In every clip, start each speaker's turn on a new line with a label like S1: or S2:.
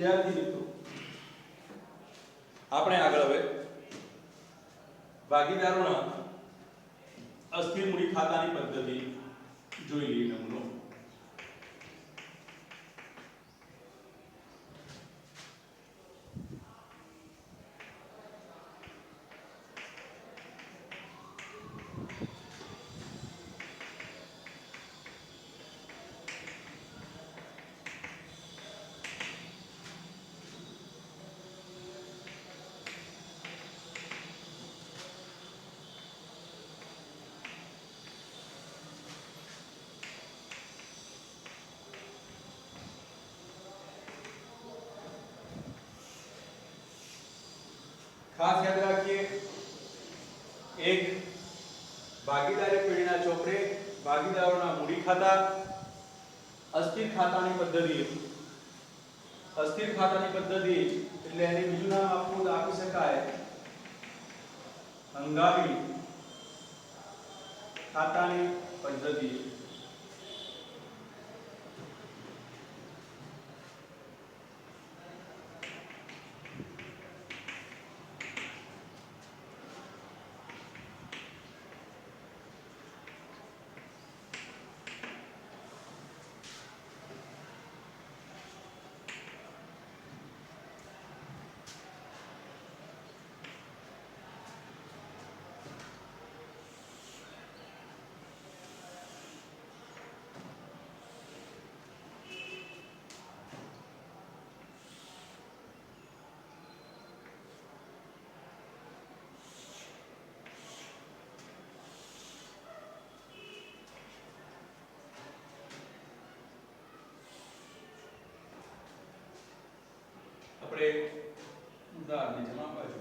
S1: વિદ્યાર્થી મિત્રો આપણે આગળ હવે ભાગીદારોના અસ્થિર મૂડી ખાતાની પદ્ધતિ જોઈ લઈએ નમૂનો खास याद रखिए एक भागीदारी पेढीना ચોપડે ભાગીદારોના મૂડી ખાતા અસ્થિર ખાતાની પદ્ધતિ એટલે એની બીજું નામ આપી શકાય હંગામી ખાતાની પદ્ધતિ આપણે ઉદાહરણની જમા બાજુ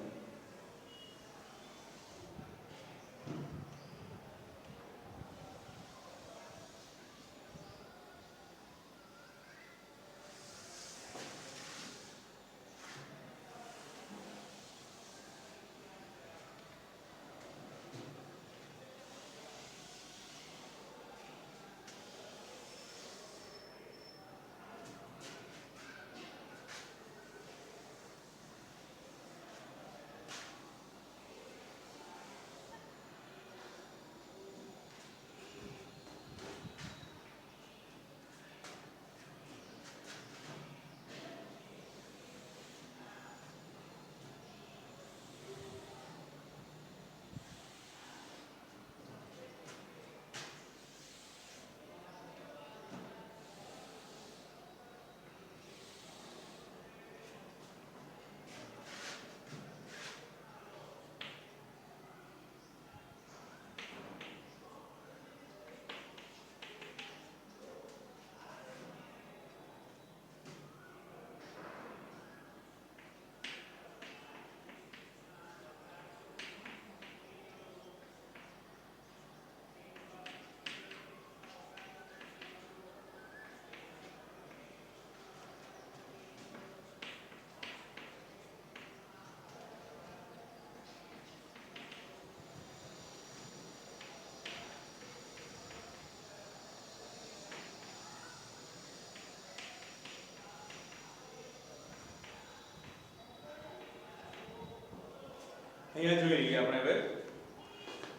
S1: અહીંયા જોઈ લઈએ આપણે હવે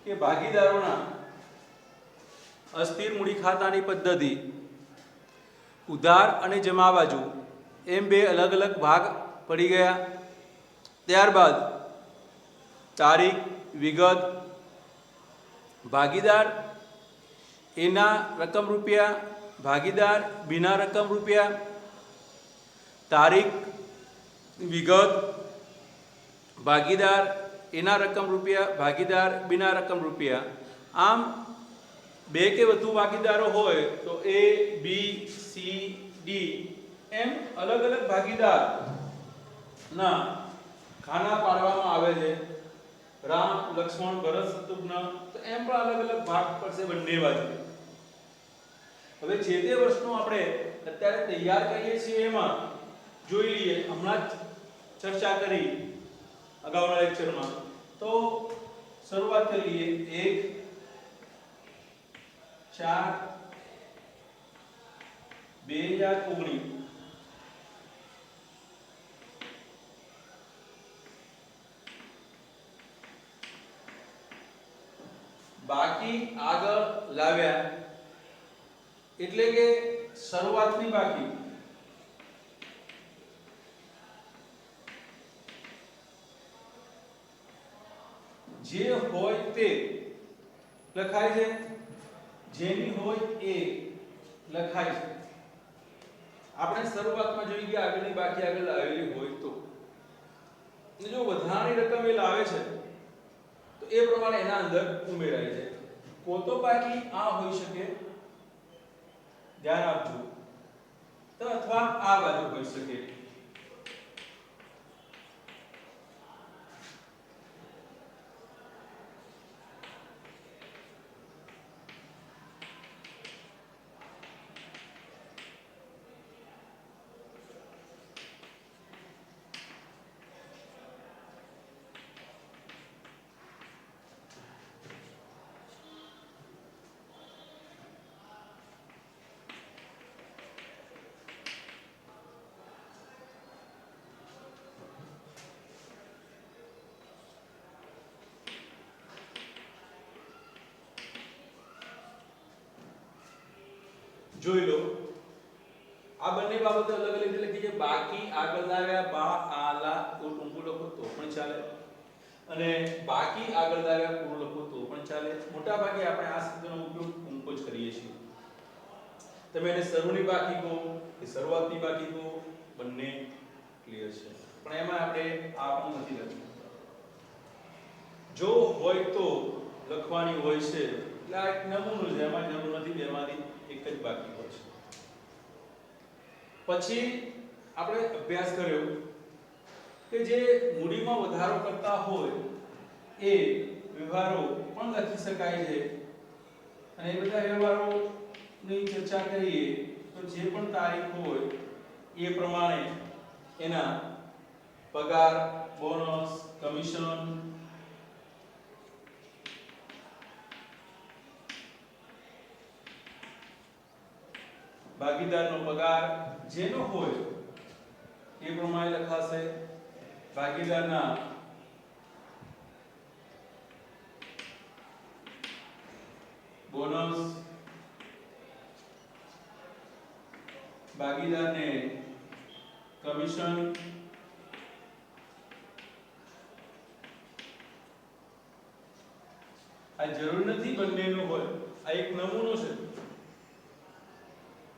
S1: કે ભાગીદારોના અસ્થિર મૂડી ખાતાની પદ્ધતિ ઉધાર અને જમા બાજુ એમ બે અલગ અલગ ભાગ પડી ગયા. ત્યારબાદ તારીખ, વિગત, ભાગીદાર એના રકમ રૂપિયા, ભાગીદાર બીના રકમ રૂપિયા, તારીખ, વિગત, ભાગીદાર એના રકમ રૂપિયા, ભાગીદાર બીના રકમ રૂપિયા. આમ બે કે વધુ ભાગીદારો હોય તો એ બી સી ડી એમ અલગ અલગ ભાગીદાર ના ખાના પાડવામાં આવે છે. રામ, લક્ષ્મણ, ભરત, શત્રુઘ્ન તો એમ પણ અલગ અલગ ભાગ પડશે બંને બાજુ. હવે જે તે વર્ષનું આપણે અત્યારે તૈયાર કરીએ છીએ એમાં જોઈ લઈએ. હમણાં જ ચર્ચા કરી અગાઉના લેક્ચરમાં. તો શરૂઆત કરીએ 1/4/2019 બાકી આગળ લાવ્યા એટલે કે શરૂઆતની બાકી જે હોય તે લખાય છે, જેની હોય એ લખાય છે. આપણે શરૂઆતમાં જોઈ ગયા આગળની બાકી આગળ લાવેલી હોય તો જો વધારાની રકમ એ લાવે છે તો એ પ્રમાણે એના અંદર ઉમેરાય છે. કો તો બાકી આ હોઈ શકે, ધ્યાન આપજો, તો અથવા આ બાજુ હોઈ શકે. જોઈ લો આ બંને બાબતો અલગ અલગ રીતે લખી છે. બાકી આગળ લાવ્યા બા આલા તો ટૂંકું લખો તો પણ ચાલે, અને બાકી આગળ લાવ્યા પૂરું લખો તો પણ ચાલે. મોટા ભાગે આપણે આ શબ્દનો ઉપયોગ ટૂંકો જ કરીએ છીએ. તમે એને શરૂની બાકી કહો કે શરૂઆતની બાકી કહો, બંને ક્લિયર છે, પણ એમાં આપણે આ પણ નથી લખ્યું. જો હોય તો લખવાની હોય છે એટલે આ એક નમૂનું છે, એમાં જરૂર નથી બેમાંથી એક જ બાકી હોય છે. પછી આપણે અભ્યાસ કર્યો કે જે મૂડીમાં વધારો કરતા હોય એ વ્યવહારો પણ લખી શકાય છે, અને એ બધા વ્યવહારોની ચર્ચા કરીએ તો જે પણ તારીખ હોય એ પ્રમાણે એના પગાર, બોનસ, કમિશન, ભાગીદારનો પગાર જેનો હોય એ પ્રમાણે લખાશે. ભાગીદારના બોનસ, ભાગીદારને કમિશન, આ જરૂર નથી બંનેનું હોય, આ એક નમૂનો છે.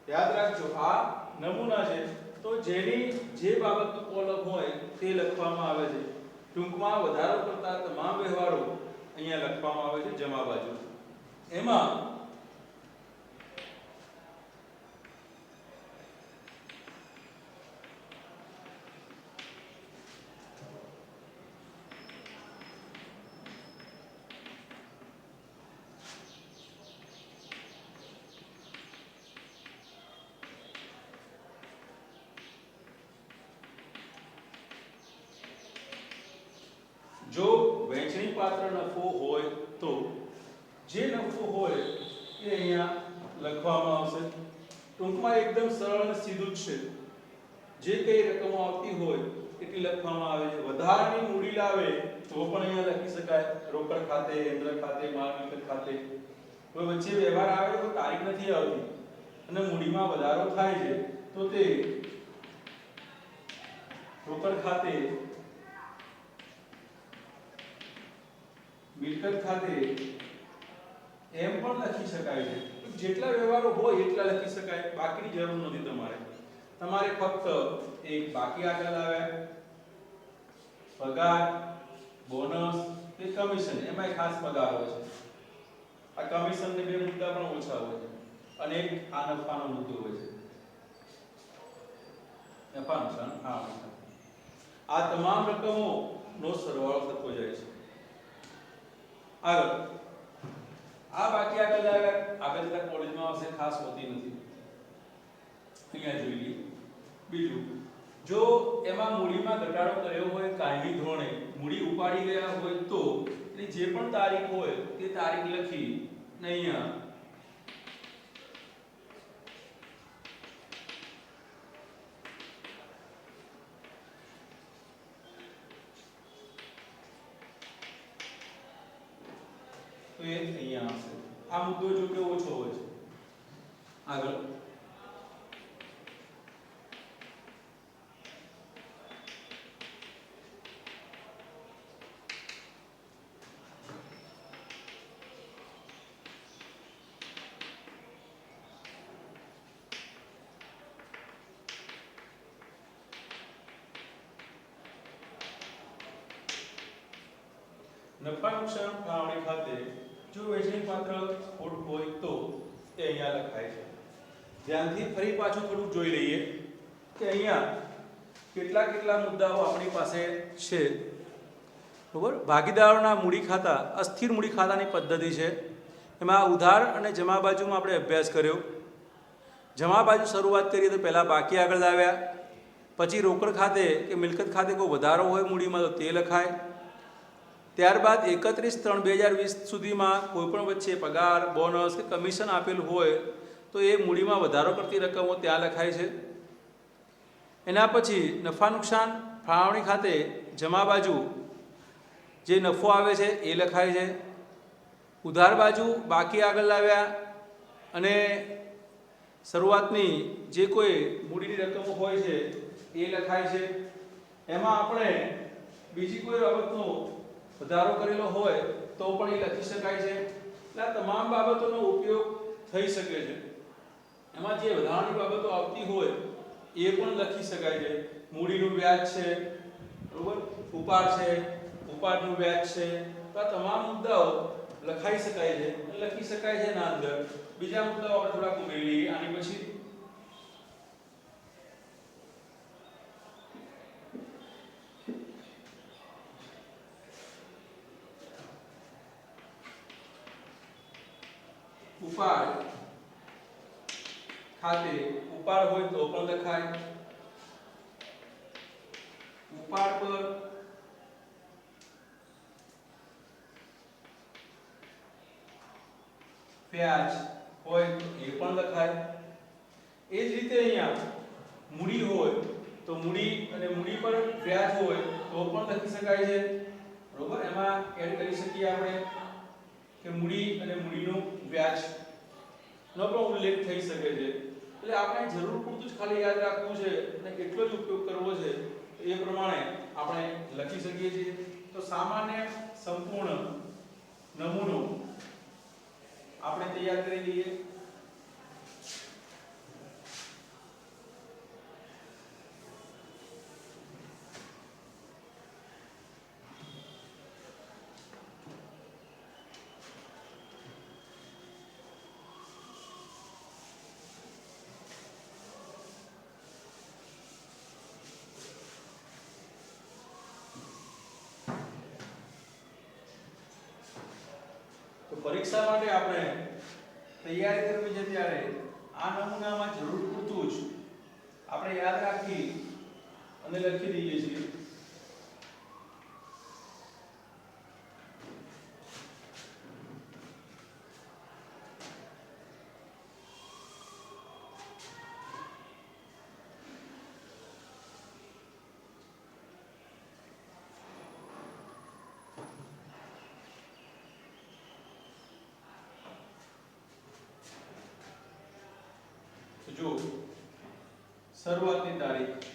S1: યાદ રાખજો આ નમૂના છે, તો જેની જે બાબતનું કોલમ હોય તે લખવામાં આવે છે. ટૂંકમાં વધારો કરતા તમામ વ્યવહારો અહીંયા લખવામાં આવે છે જમા બાજુ. એમાં જો વહેંચણી પાત્ર નફો હોય તો જે નફો હોય એ અહીંયા લખવામાં આવશે. ટૂંકમાં એકદમ સરળ અને સીધું જ છે. જે કઈ રકમો આવતી હોય એટલી લખવામાં આવે છે. વધારાની મૂડી લાવે તો પણ અહીંયા લખી શકાય, રોકડ ખાતે, યંત્ર ખાતે, માલ મિલકત ખાતે. કોઈ વચ્ચે વ્યવહાર આવે તો તારીખ નથી આવતી અને મૂડીમાં વધારો થાય છે તો તે રોકડ ખાતે, મિલકત ખાતે એમ પણ લખી શકાય છે. જેટલા વ્યવહારો હોય એટલા લખી શકાય, બાકીની જરૂર નથી તમારે. તમારે ફક્ત એક બાકી આગળ આવે, પગાર, બોનસ કે કમિશન, એમાં ખાસ પગાર હોય છે. આ કમિશન ને બે મુદ્દા પણ ઓછા હોય છે, અને એક આ નફાનો મુદ્દો હોય છે. નફા નુકસાન આ તમામ રકમો નો સરવાળો થતો જાય છે. આગળ આ બાકી આગળ આગળ જતા કોલેજમાં આવશે, ખાસ હોતી નથી. અહીંયા જોઈ લઈએ. બીજું, જો એમાં મૂડીમાં ઘટાડો કર્યો હોય કાયમી ધોરણે, મૂડી ઉપાડી ગયા હોય તો જે પણ તારીખ હોય તે તારીખ લખી ને અહીંયા તો એ અહીંયા આવશે. આ મુદ્દો જો કે ઓછો હોય છે. આગળ નફા નુકસાન ફાળવણી ખાતે જો વેચાણ પાત્ર ખોટ હોય તો એ અહીંયા લખાય છે. ધ્યાનથી ફરી પાછું થોડું જોઈ લઈએ કે અહીંયા કેટલા મુદ્દાઓ આપણી પાસે છે. બરોબર, ભાગીદારોના મૂડી ખાતા અસ્થિર મૂડી ખાતાની પદ્ધતિ છે. એમાં ઉધાર અને જમા બાજુમાં આપણે અભ્યાસ કર્યો. જમા બાજુ શરૂઆત કરીએ તો પહેલાં બાકી આગળ લાવ્યા, પછી રોકડ ખાતે કે મિલકત ખાતે કોઈ વધારો હોય મૂડીમાં તો તે લખાય. ત્યારબાદ 31/3/2020 સુધીમાં કોઈપણ વચ્ચે પગાર, બોનસ કે કમિશન આપેલું હોય તો એ મૂડીમાં વધારો કરતી રકમો ત્યાં લખાય છે. એના પછી નફા નુકસાન ફાળવણી ખાતે જમા બાજુ જે નફો આવે છે એ લખાય છે. ઉધાર બાજુ બાકી આગળ લાવ્યા અને શરૂઆતની જે કોઈ મૂડીની રકમો હોય છે એ લખાય છે. એમાં આપણે બીજી કોઈ બાબતનો વધારો કરેલો હોય તો પણ એ લખી શકાય છે. એટલે આ તમામ બાબતોનો ઉપયોગ થઈ શકે છે. એમાં જે વધારાની બાબતો આવતી હોય એ પણ લખી શકાય છે. મૂડીનું વ્યાજ છે, બરોબર, ઉપાડ છે, ઉપાડનું વ્યાજ છે, તો આ તમામ મુદ્દાઓ લખાઈ શકાય છે, લખી શકાય છે. એના અંદર બીજા મુદ્દાઓ આપણે થોડાક ઉમેરી લઈએ આની પછી. ઉપાડ ખાતે ઉપાડ હોય તો પણ લખાય. ઉપાડ પર વ્યાજ હોય તો એ પણ લખાય. એ જ રીતે અહીંયા મૂડી હોય તો મૂડી અને મૂડી પર વ્યાજ હોય તો પણ લખી શકાય છે. બરોબર, એમાં એડ કરી શકીએ આપણે કે મૂડી અને મૂડીનું વ્યાજ નો પણ ઉલ્લેખ થઈ શકે છે. એટલે આપણે જરૂર પૂરતું જ ખાલી યાદ રાખવું છે અને એટલો જ ઉપયોગ કરવો છે એ પ્રમાણે આપણે લખી શકીએ છીએ. તો સામાન્ય સંપૂર્ણ નમૂનો આપણે તૈયાર કરી લઈએ. તો પરીક્ષા માટે આપણે તૈયારી કરવી છે ત્યારે આ નમૂનામાં જરૂર પૂરતું જ આપણે યાદ રાખી અને લખી દઈએ છીએ. જો શરૂઆતની તારીખ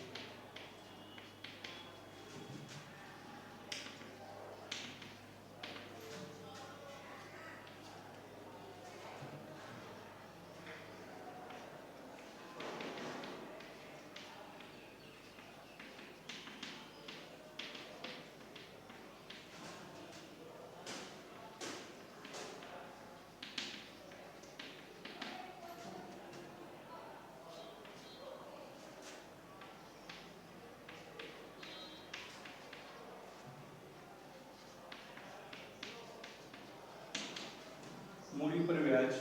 S1: મૂડી પર વ્યાજ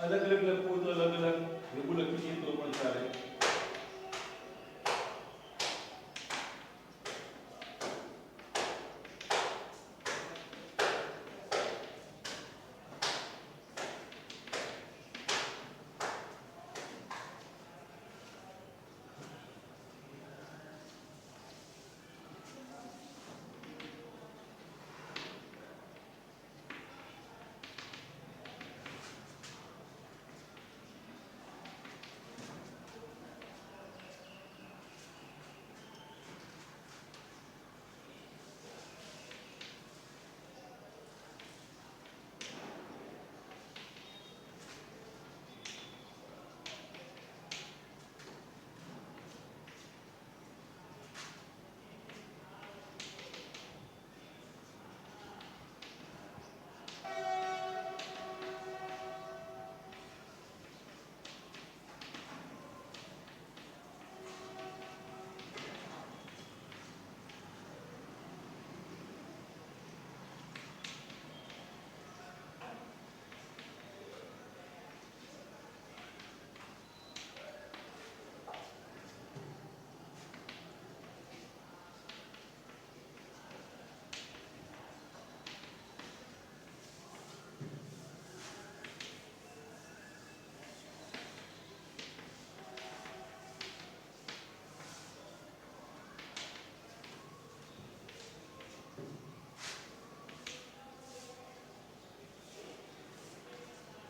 S1: અલગ અલગ લખવું તો અલગ અલગ ભેગું લખીએ તો પણ ચાલે.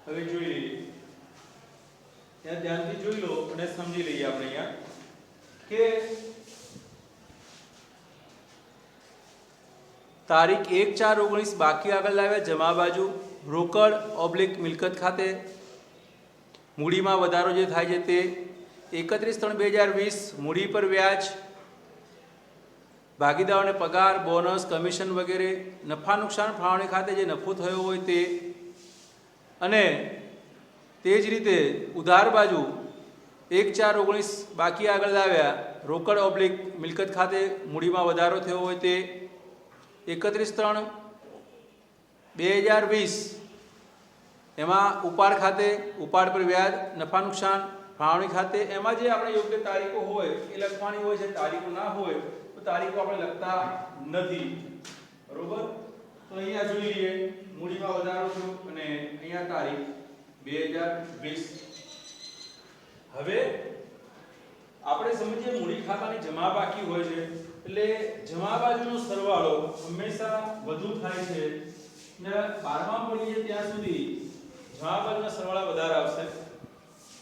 S1: હવે જોઈ લઈએ, ત્યાં ધ્યાનથી જોઈ લો અને સમજી લઈએ આપણે અહીંયા કે તારીખ 1/4/19 બાકી આગળ લાવ્યા જમા બાજુ રોકડ ઓબ્લિક મિલકત ખાતે મૂડીમાં વધારો જે થાય છે તે 31/3/2020 મૂડી પર વ્યાજ, ભાગીદારોને પગાર, બોનસ, કમિશન વગેરે, નફા નુકસાન ફાળવણી ખાતે જે નફો થયો હોય તે, અને તે જ રીતે ઉધાર બાજુ 1/4/19 બાકી આગળ લાવ્યા રોકડ ઓબ્લિક મિલકત ખાતે મૂડીમાં વધારો થયો હોય તે 31/3/2020 એમાં ઉપાડ ખાતે ઉપાડ પર વ્યાજ, નફા નુકસાન ફાળવણી ખાતે એમાં જે આપણે યોગ્ય તારીખો હોય એ લખવાની હોય છે, તારીખો ના હોય તો તારીખો આપણે લખતા નથી, બરોબર? તો અહીંયા જોઈ લઈએ મૂડીમાં વધારો થયો અને અહીંયા તારીખ 2020. હવે આપણે સમજીએ મૂડી ખાતાની જમા બાકી હોય છે એટલે જમા બાજુનો સરવાળો હંમેશા વધુ થાય છે ને 12મા ભણીએ ત્યાં સુધી જમા બાજુના સરવાળા વધારે આવશે.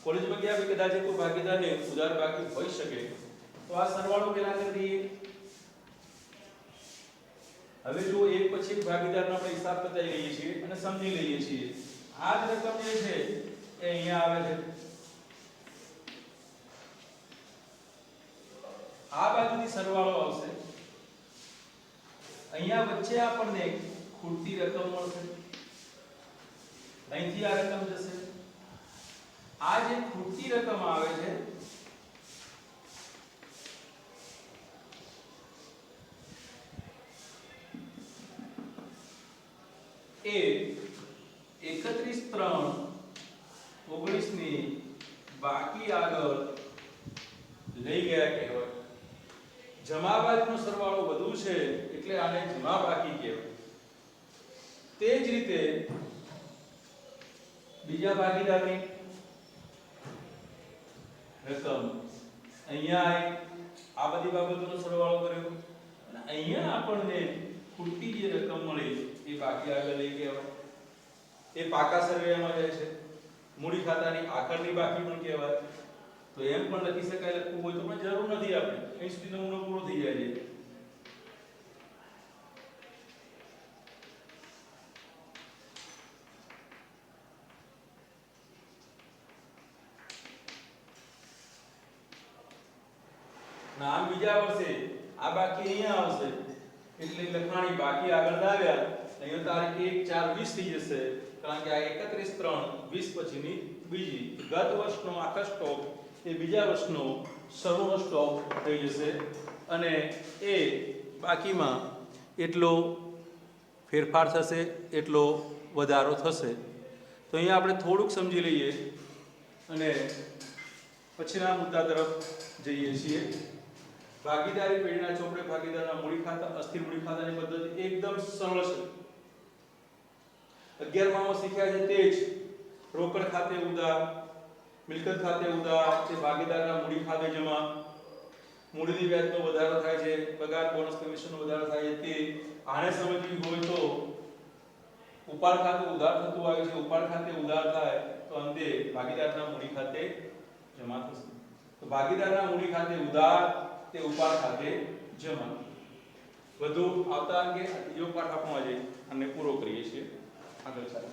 S1: કોલેજમાં ગયા પછી કદાચ કોઈ ભાગીદારને ઉધાર બાકી હોઈ શકે તો આ સરવાળો પેલા કરી દઈએ. હવે જો એક પછી એક ભાગીદારનો આપણે હિસાબ બતાવી લઈએ છીએ અને સમજી લઈએ છીએ. આ જ રકમ જે છે એ અહીંયા આવે છે, આ બાજુથી સરવાળો આવશે, અહીંયા વચ્ચે આપણને ખૂટતી રકમ મળશે, અહીંથી આ રકમ જશે. આ જે ખૂટતી રકમ આવે છે એ 31/3/19 ની બાકી આગળ લઈ ગયા કહેવાય. જમા બાજુનો સરવાળો વધુ છે એટલે આને જમા બાકી કહેવાય. તે જ રીતે બીજા ભાગીદારની રકમ અહીંયા આ બધી બાબતોનો સરવાળો કર્યો અને અહીંયા આપણને ખૂટતી જે રકમ મળી એ બાકી આગળ લઈ કહેવાય. એ પાકા સરવૈયામાં જાય છે, મૂડી ખાતાની આખરની બાકી પણ કહેવાય. તો એમ પણ લખી શકાય, લખવું હોય તો પણ જરૂર નથી, આપણે અહીં સુધી નમૂનો પૂરો થઈ જાય છે. આમ બીજા વર્ષે આ બાકી અહીંયા આવશે એટલે લખાણી બાકી આગળ લાવ્યા, અહીંયા તારીખ 1/4/20 થઈ જશે કારણ કે આ 31/3/20 પછીની બીજી ગત વર્ષનો આખા સ્ટોક એ બીજા વર્ષનો શરૂનો સ્ટોક થઈ જશે અને એ બાકીમાં એટલો ફેરફાર થશે, એટલો વધારો થશે. તો અહીંયા આપણે થોડુંક સમજી લઈએ અને પછીના મુદ્દા તરફ જઈએ છીએ. ભાગીદારી પેઢીના ચોપડે ભાગીદારના મૂડી ખાતા, અસ્થિર મૂડી ખાતાની પદ્ધતિ એકદમ સરળ છે. 11મામાં શીખ્યા છે તે જ રોકડ ખાતે ઉધાર, મિલકત ખાતે ઉધાર, તે ભાગીદારના મૂડી ખાતે જમા, મૂડીની વ્યાજનો વધારો થાય છે, પગાર, બોનસ, કમિશનનો વધારો થાય છે. તે આને સમજવી હોય તો ઉપાડ ખાતે ઉધાર થતું આવે છે, ઉપાડ ખાતે ઉધાર થાય તો અંતે ભાગીદારના મૂડી ખાતે જમા થશે. તો ભાગીદારના મૂડી ખાતે ઉધાર, તે ઉપાડ ખાતે જમા. વધુ આવતા અંગે બીજો પાઠ આપણો આજે અને પૂરો કરીએ છીએ. આગળ ચાલો.